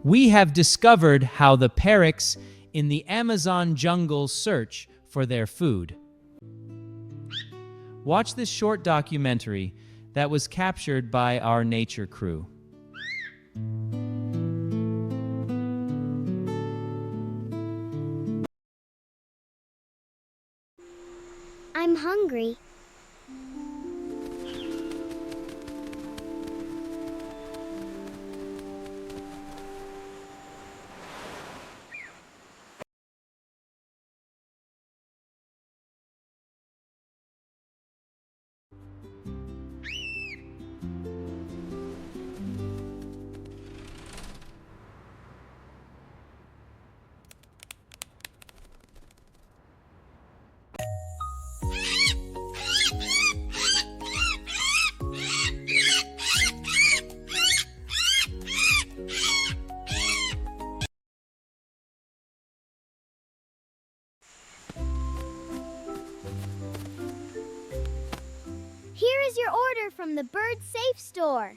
We have discovered how the Perex in the Amazon jungle search for their food. Watch this short documentary that was captured by our nature crew. I'm hungry. Here is your order from the Bird Safe store.